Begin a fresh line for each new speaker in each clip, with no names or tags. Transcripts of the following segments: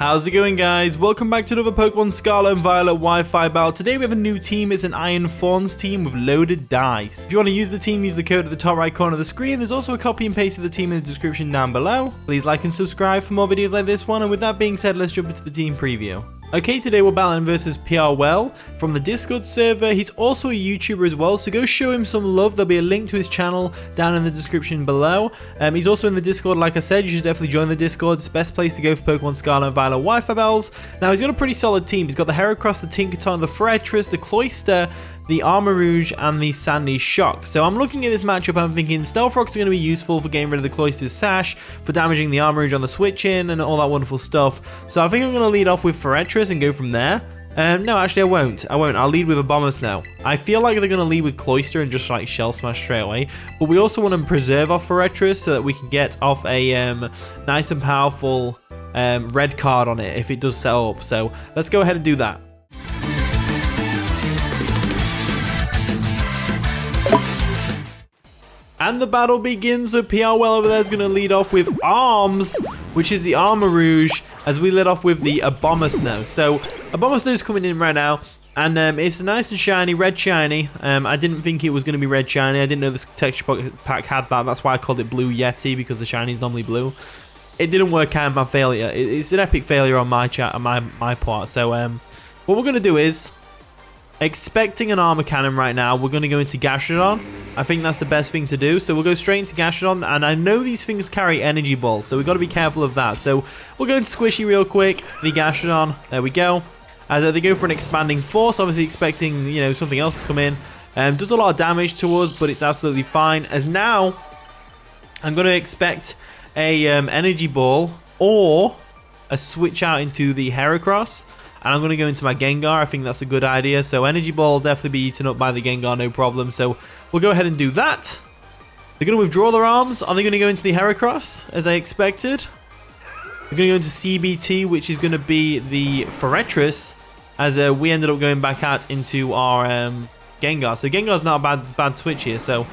How's it going, guys? Welcome back to another Pokemon Scarlet and Violet Wi-Fi battle. Today we have a new team. It's an Iron Thorns team with loaded dice. If you want to use the team, use the code at the top right corner of the screen. There's also a copy and paste of the team in the description down below. Please like and subscribe for more videos like this one. And with that being said, let's jump into the team preview. Okay, today we're battling versus Prwell'Z from the Discord server. He's also a YouTuber as well, so go show him some love. There'll be a link to his channel down in the description below. He's also in the Discord, like I said. You should definitely join the Discord. It's the best place to go for Pokemon Scarlet and Violet Wi-Fi battles. Now, he's got a pretty solid team. He's got the Heracross, the Tinkaton, the Forretress, the Cloyster, the Armarouge, and the Sandy Shock. So I'm looking at this matchup, I'm thinking Stealth Rocks are going to be useful for getting rid of the Cloyster's Sash, for damaging the Armarouge on the switch-in, and all that wonderful stuff. So I think I'm going to lead off with Forretress and go from there. No, actually I won't. I'll lead with Abomasnow. I feel like they're going to lead with Cloyster and just like Shell Smash straight away. But we also want to preserve our Forretress so that we can get off a nice and powerful red card on it if it does set up. So let's go ahead and do that. And the battle begins. So Prwell'Z over there is going to lead off with Arms, which is the Armarouge, as we led off with the Abomasnow. So Abomasnow is coming in right now, and it's nice and shiny, red shiny. I didn't think it was going to be red shiny. I didn't know this texture pack had that. That's why I called it Blue Yeti, because the shiny is normally blue. It didn't work out. My failure. It's an epic failure on my my part. So what we're going to do is, expecting an armor cannon right now, we're going to go into Gastrodon. I think that's the best thing to do. So we'll go straight into Gastrodon, and I know these things carry energy balls, so we've got to be careful of that. So we'll go into Squishy real quick, the Gastrodon. There we go. As they go for an expanding force, obviously expecting, you know, something else to come in. Does a lot of damage to us, but it's absolutely fine. As now, I'm going to expect a energy ball or a switch out into the Heracross. And I'm going to go into my Gengar. I think that's a good idea. So Energy Ball will definitely be eaten up by the Gengar, no problem. So we'll go ahead and do that. They're going to withdraw their arms. Are they going to go into the Heracross, as I expected? They're going to go into CBT, which is going to be the Forretress, as we ended up going back out into our Gengar. So Gengar's not a bad switch here. So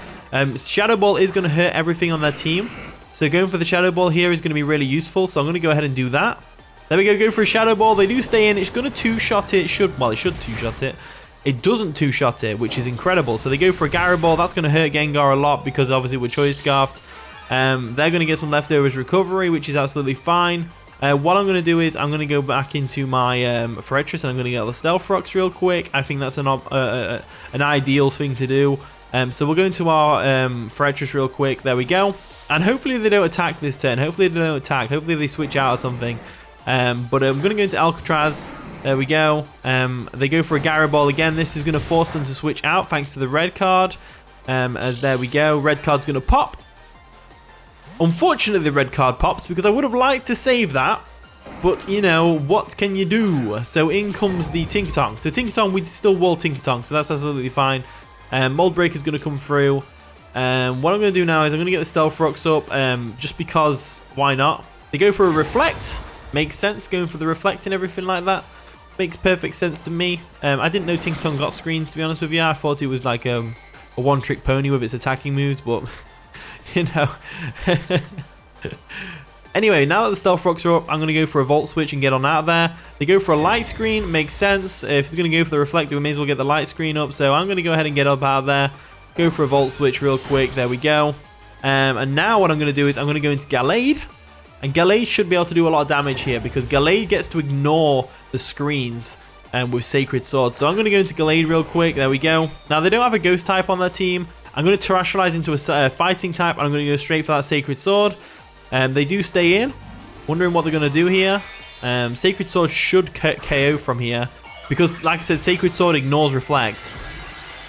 Shadow Ball is going to hurt everything on their team. So going for the Shadow Ball here is going to be really useful. So I'm going to go ahead and do that. There we go for a Shadow Ball. They do stay in. It's going to two-shot it. It should two-shot it. It doesn't two-shot it, which is incredible. So they go for a Gyro Ball. That's going to hurt Gengar a lot because obviously we're Choice Scarfed. They're going to get some leftovers recovery, which is absolutely fine. What I'm going to do is I'm going to go back into my Forretress, and I'm going to get the Stealth Rocks real quick. I think that's an ideal thing to do. So we'll go into our Forretress real quick. There we go. And hopefully they don't attack this turn. Hopefully they don't attack. Hopefully they switch out or something. But I'm going to go into Alcatraz. There we go. They go for a Gyro Ball again. This is going to force them to switch out thanks to the red card. As there we go. Red card's going to pop. Unfortunately, the red card pops because I would have liked to save that. But, you know, what can you do? So in comes the Tinkaton. So Tinkaton, we still wall Tinkaton, so that's absolutely fine. Mold Breaker's going to come through. What I'm going to do now is I'm going to get the Stealth Rocks up just because, why not? They go for a Reflect. Makes sense, going for the Reflect and everything like that. Makes perfect sense to me. I didn't know Tinkaton got screens, to be honest with you. I thought it was like a one-trick pony with its attacking moves, but, you know. Anyway, now that the Stealth Rocks are up, I'm going to go for a Volt Switch and get on out of there. They go for a Light Screen, makes sense. If they're going to go for the Reflector, we may as well get the Light Screen up. So I'm going to go ahead and get up out of there. Go for a Volt Switch real quick. There we go. And now what I'm going to do is I'm going to go into Gallade. And Gallade should be able to do a lot of damage here because Gallade gets to ignore the screens with Sacred Sword. So I'm going to go into Gallade real quick. There we go. Now, they don't have a Ghost type on their team. I'm going to Terrestrialize into a Fighting type. And I'm going to go straight for that Sacred Sword. They do stay in. Wondering what they're going to do here. Sacred Sword should KO from here because, like I said, Sacred Sword ignores Reflect.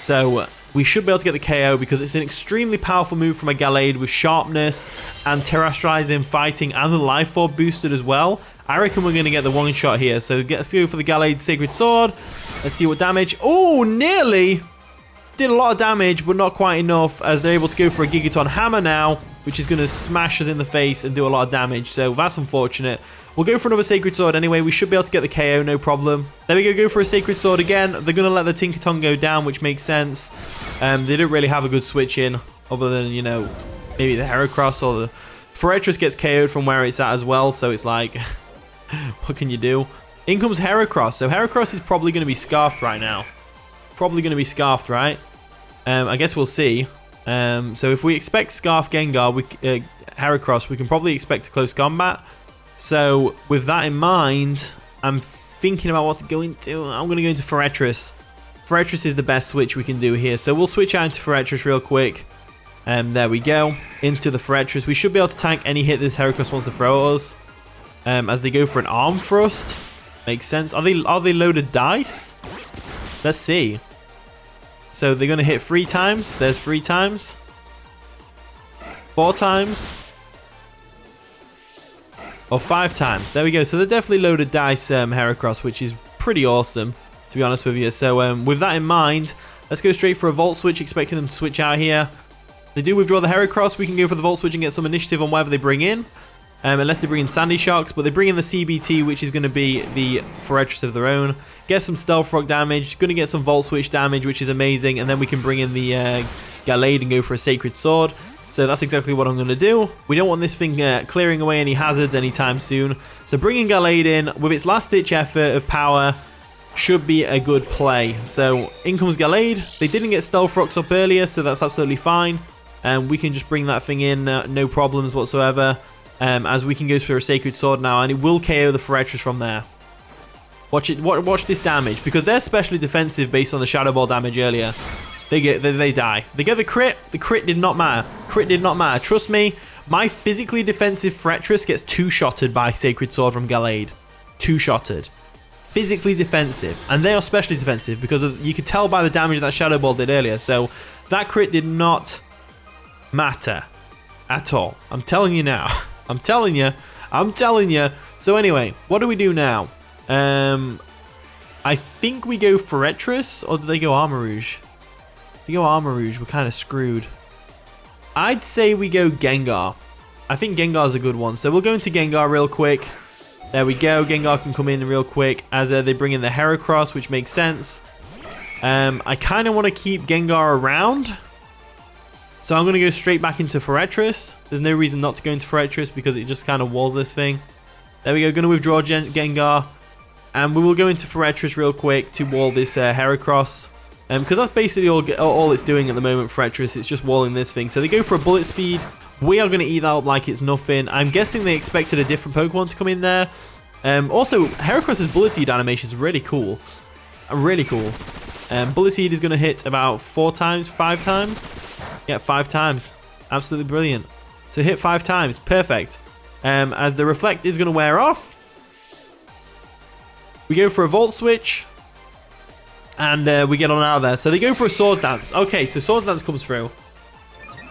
So we should be able to get the KO because it's an extremely powerful move from a Gallade with Sharpness and Terrestrializing, Fighting, and the Life Orb boosted as well. I reckon we're going to get the one shot here. So let's go for the Gallade Sacred Sword. Let's see what damage. Oh, nearly. Did a lot of damage, but not quite enough, as they're able to go for a Gigaton Hammer now, which is going to smash us in the face and do a lot of damage. So that's unfortunate. We'll go for another Sacred Sword anyway. We should be able to get the KO, no problem. There we go for a Sacred Sword again. They're going to let the Tinkaton go down, which makes sense. They don't really have a good switch in, other than, you know, maybe the Heracross or the Forretress gets KO'd from where it's at as well. So it's like, What can you do? In comes Heracross. So Heracross is probably going to be Scarfed right now. Probably going to be Scarfed, right? I guess we'll see. So if we expect Scarf Gengar, Heracross, we can probably expect close combat. So with that in mind, I'm thinking about what to go into. I'm going to go into Forretress. Forretress is the best switch we can do here. So we'll switch out into Forretress real quick. There we go. Into the Forretress. We should be able to tank any hit this Heracross wants to throw at us. As they go for an Arm Thrust. Makes sense. Are they loaded dice? Let's see. So they're going to hit 3 times. There's 3 times. 4 times. Or 5 times. There we go. So they're definitely loaded dice, Heracross, which is pretty awesome, to be honest with you. So with that in mind, let's go straight for a Volt Switch, expecting them to switch out here. They do withdraw the Heracross. We can go for the Volt Switch and get some initiative on whatever they bring in. Unless they bring in Sandy Sharks, but they bring in the CBT, which is going to be the Forretress of their own. Get some Stealth Rock damage. Going to get some Volt Switch damage, which is amazing. And then we can bring in the Gallade and go for a Sacred Sword. So that's exactly what I'm going to do. We don't want this thing clearing away any hazards anytime soon. So bringing Gallade in with its last-ditch effort of power should be a good play. So in comes Gallade. They didn't get Stealth Rocks up earlier, so that's absolutely fine. We can just bring that thing in, no problems whatsoever. As we can go for a Sacred Sword now, and it will KO the Forretress from there. Watch it. Watch this damage, because they're specially defensive based on the Shadow Ball damage earlier. They die. They get the crit. The crit did not matter. Crit did not matter. Trust me, my physically defensive Forretress gets 2-shotted by Sacred Sword from Gallade. 2-shotted. Physically defensive, and they are specially defensive because you could tell by the damage that Shadow Ball did earlier. So that crit did not matter at all. I'm telling you now. I'm telling you. I'm telling you. So anyway, what do we do now? I think we go Forretress, or do they go Armarouge? If they go Armarouge, we're kind of screwed. I'd say we go Gengar. I think Gengar's a good one. So we'll go into Gengar real quick. There we go. Gengar can come in real quick as they bring in the Heracross, which makes sense. I kind of want to keep Gengar around. So I'm going to go straight back into Forretress. There's no reason not to go into Forretress because it just kind of walls this thing. There we go. Going to withdraw Gengar. And we will go into Forretress real quick to wall this Heracross. Because that's basically all it's doing at the moment, Forretress. It's just walling this thing. So they go for a Bullet Speed. We are going to eat that up like it's nothing. I'm guessing they expected a different Pokemon to come in there. Also, Heracross's Bullet Seed animation is really cool. Really cool. Bullet Seed is going to hit about 4 times, 5 times. Yeah, 5 times. Absolutely brilliant. So hit 5 times. Perfect. As the Reflect is going to wear off, we go for a Volt Switch. And we get on out of there. So they go for a Swords Dance. Okay, so Swords Dance comes through.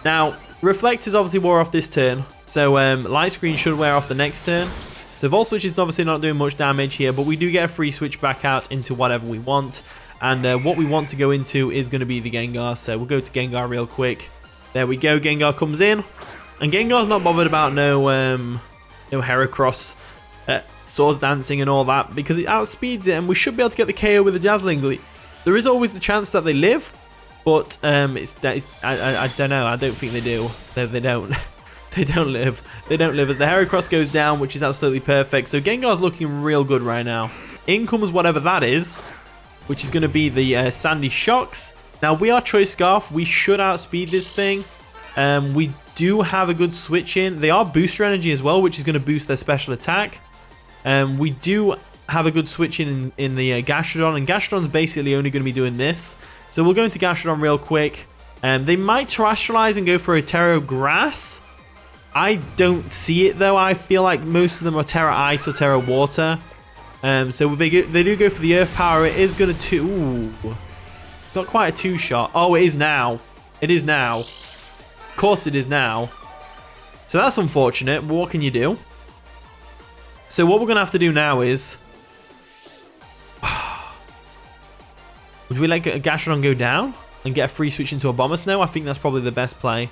Now, Reflect is obviously wore off this turn. So Light Screen should wear off the next turn. So Volt Switch is obviously not doing much damage here. But we do get a free switch back out into whatever we want. And what we want to go into is going to be the Gengar. So we'll go to Gengar real quick. There we go. Gengar comes in. And Gengar's not bothered about no Heracross Swords Dancing and all that. Because it outspeeds it. And we should be able to get the KO with the Dazzling Gleam. There is always the chance that they live. But I don't know. I don't think they do. They don't. They don't live. They don't live as the Heracross goes down, which is absolutely perfect. So Gengar's looking real good right now. In comes whatever that is, which is going to be the Sandy Shocks. Now, we are Choice Scarf. We should outspeed this thing. We do have a good switch in. They are Booster Energy as well, which is going to boost their special attack. We do have a good switch in the Gastrodon, and Gastrodon's basically only going to be doing this. So we'll go into Gastrodon real quick. They might Terrestrialize and go for a Tera Grass. I don't see it, though. I feel like most of them are Tera Ice or Tera Water. So they do go for the Earth Power. It is going to... Ooh. It's not quite a 2-shot. Oh, it is now. It is now. Of course it is now. So that's unfortunate. But what can you do? So what we're going to have to do now is... Would we let a Gastrodon go down and get a free switch into Abomasnow? I think that's probably the best play.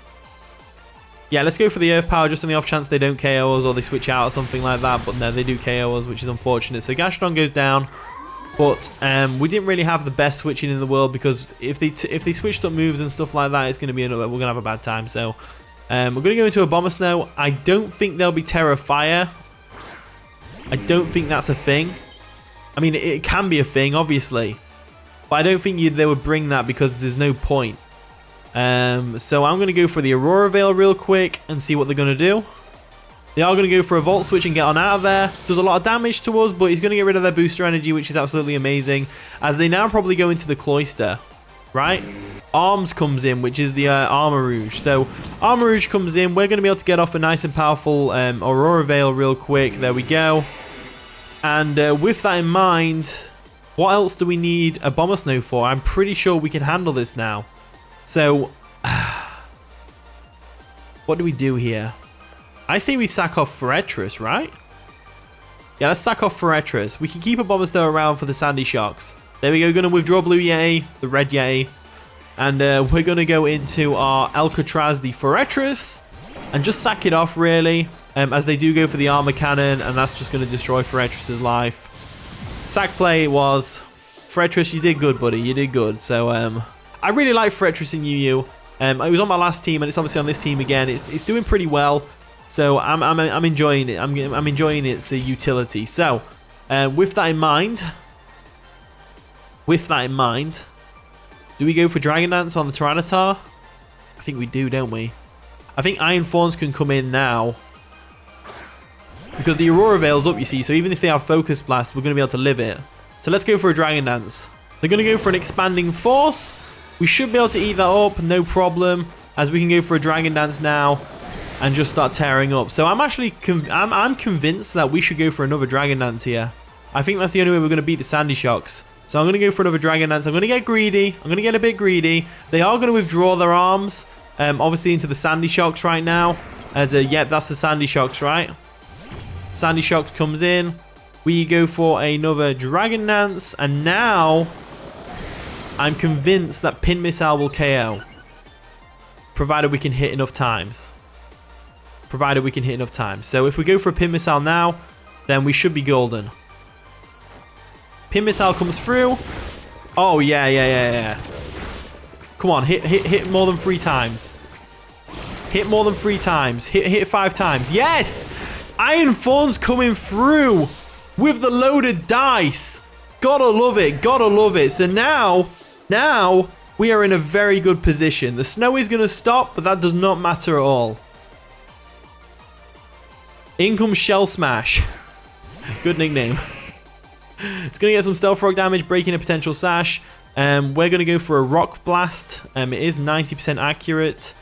Yeah, let's go for the Earth Power just on the off chance they don't KO us or they switch out or something like that. But no, they do KO us, which is unfortunate. So Gastrodon goes down. But we didn't really have the best switching in the world because if they switched up moves and stuff like that, it's going to be we're going to have a bad time. So we're going to go into Abomasnow. I don't think there'll be Terra Fire. I don't think that's a thing. I mean, it can be a thing, obviously. But I don't think they would bring that because there's no point. So I'm going to go for the Aurora Veil real quick and see what they're going to do. They are going to go for a Volt Switch and get on out of there. Does a lot of damage to us, but he's going to get rid of their booster energy, which is absolutely amazing. As they now probably go into the Cloister, right? Arms comes in, which is the Armarouge. So Armarouge comes in. We're going to be able to get off a nice and powerful Aurora Veil real quick. There we go. And with that in mind, what else do we need Abomasnow for? I'm pretty sure we can handle this now. So, what do we do here? I say we sack off Forretress, right? Yeah, let's sack off Forretress. We can keep Abomasnow around for the Sandy Shocks. There we go. Going to withdraw Blue Yeti, the Red Yeti. And we're going to go into our Alcatraz, the Forretress. And just sack it off, really. As they do go for the Armor Cannon. And that's just going to destroy Forretress's life. Sack play it was. Forretress, you did good, buddy. You did good. So, I really like Forretress in UU. It was on my last team, and it's obviously on this team again. It's doing pretty well. So I'm enjoying it. I'm enjoying its utility. So with that in mind, do we go for Dragon Dance on the Tyranitar? I think we do, don't we? I think Iron Thorns can come in now because the Aurora Veil's up, you see. So even if they have Focus Blast, we're going to be able to live it. So let's go for a Dragon Dance. They're going to go for an Expanding Force. We should be able to eat that up, no problem. As we can go for a Dragon Dance now. And just start tearing up. So I'm actually I'm convinced that we should go for another Dragon Dance here. I think that's the only way we're going to beat the Sandy Shocks. So I'm going to go for another Dragon Dance. I'm going to get greedy. I'm going to get a bit greedy. They are going to withdraw their arms, obviously into the Sandy Shocks right now. Yep, that's the Sandy Shocks, right? Sandy Shocks comes in. We go for another Dragon Dance, and now I'm convinced that Pin Missile will KO, provided we can hit enough times. So if we go for a Pin Missile now, then we should be golden. Pin Missile comes through. Oh, yeah. Come on, hit more than 3 times. Hit more than 3 times. Hit 5 times. Yes! Iron Thorns coming through with the loaded dice. Gotta love it. So now we are in a very good position. The snow is going to stop, but that does not matter at all. In comes Shell Smash. Good nickname. It's going to get some Stealth Rock damage, breaking a potential sash. We're going to go for a Rock Blast. It is 90% accurate,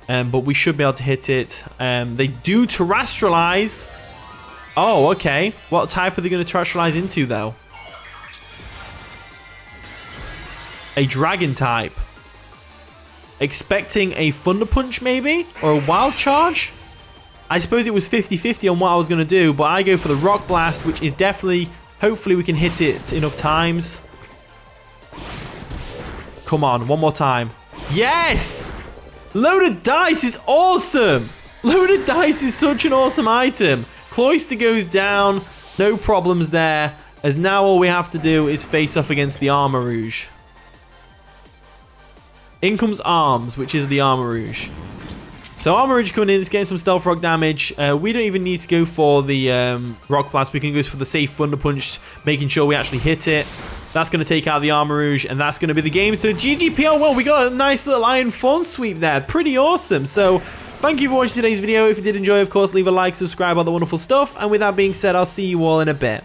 but we should be able to hit it. They do Terrestrialize. Oh, okay. What type are they going to Terrestrialize into, though? A Dragon type. Expecting a Thunder Punch, maybe? Or a Wild Charge? I suppose it was 50-50 on what I was going to do, but I go for the Rock Blast, which is definitely... Hopefully we can hit it enough times. Come on, one more time. Yes! Loaded Dice is awesome! Loaded Dice is such an awesome item. Cloister goes down. No problems there. As now all we have to do is face off against the Armarouge. In comes Arms, which is the Armarouge. So Armarouge coming in, it's getting some Stealth Rock damage. We don't even need to go for the Rock Blast. We can go for the safe Thunder Punch, making sure we actually hit it. That's going to take out the Armarouge, and that's going to be the game. So GGPL, well, we got a nice little Iron Fawn sweep there. Pretty awesome. So thank you for watching today's video. If you did enjoy, of course, leave a like, subscribe, all the wonderful stuff. And with that being said, I'll see you all in a bit.